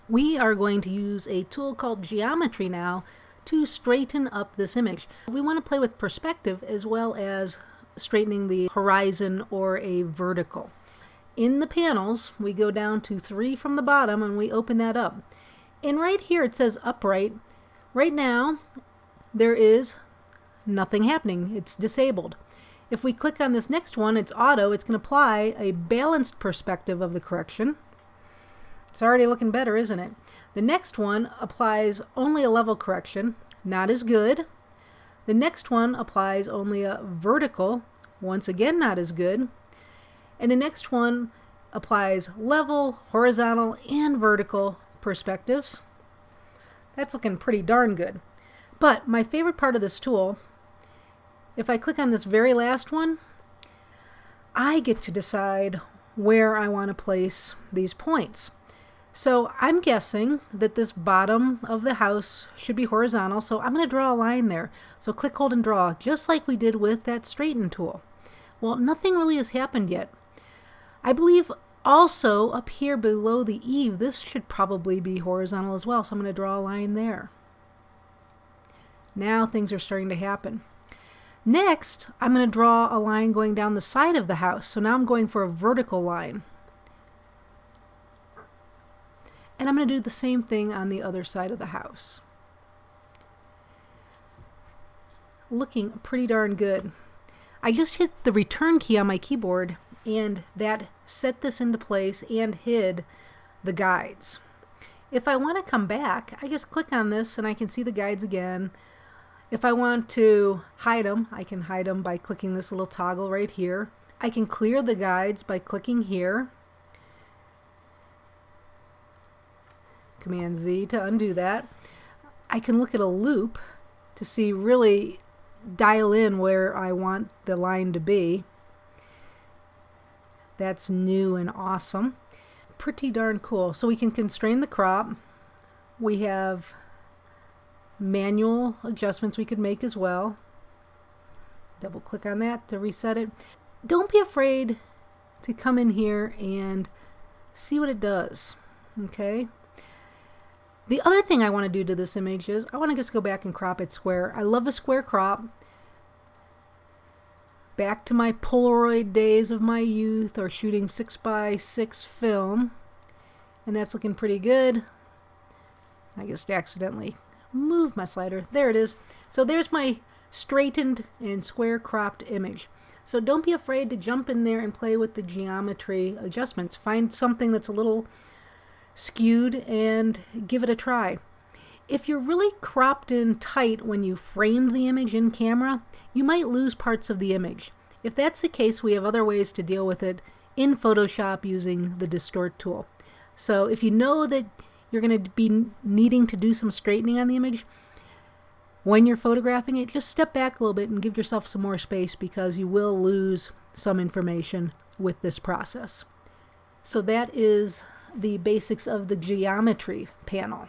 We are going to use a tool called geometry now to straighten up this image. We want to play with perspective as well as straightening the horizon or a vertical. In the panels, we go down to 3 from the bottom and we open that up. And right here it says upright. Right now there is nothing happening. It's disabled. If we click on this next one, it's auto. It's going to apply a balanced perspective of the correction. It's already looking better, isn't it? The next one applies only a level correction, not as good. The next one applies only a vertical, once again not as good. And the next one applies level, horizontal, and vertical perspectives. That's looking pretty darn good. But my favorite part of this tool, if I click on this very last one, I get to decide where I want to place these points. So I'm guessing that this bottom of the house should be horizontal, so I'm going to draw a line there. So click, hold, and draw, just like we did with that straighten tool. Well, nothing really has happened yet. I believe also up here below the eave, this should probably be horizontal as well, so I'm going to draw a line there. Now things are starting to happen. Next, I'm going to draw a line going down the side of the house. So now I'm going for a vertical line. And I'm going to do the same thing on the other side of the house. Looking pretty darn good. I just hit the return key on my keyboard and that set this into place and hid the guides. If I want to come back, I just click on this and I can see the guides again. If I want to hide them, I can hide them by clicking this little toggle right here. I can clear the guides by clicking here. Command Z to undo that. I can look at a loop to see, really dial in where I want the line to be. That's new and awesome. Pretty darn cool. So we can constrain the crop. We have manual adjustments we could make as well. Double click on that to reset it. Don't be afraid to come in here and see what it does. Okay. The other thing I want to do to this image is I want to just go back and crop it square. I love a square crop. Back to my Polaroid days of my youth, or shooting 6x6 film. And that's looking pretty good. I just accidentally moved my slider. There it is. So there's my straightened and square cropped image. So don't be afraid to jump in there and play with the geometry adjustments. Find something that's a little skewed and give it a try. If you're really cropped in tight when you framed the image in camera, you might lose parts of the image. If that's the case, we have other ways to deal with it in Photoshop using the distort tool. So if you know that you're going to be needing to do some straightening on the image when you're photographing it, just step back a little bit and give yourself some more space, because you will lose some information with this process. So that is the basics of the geometry panel.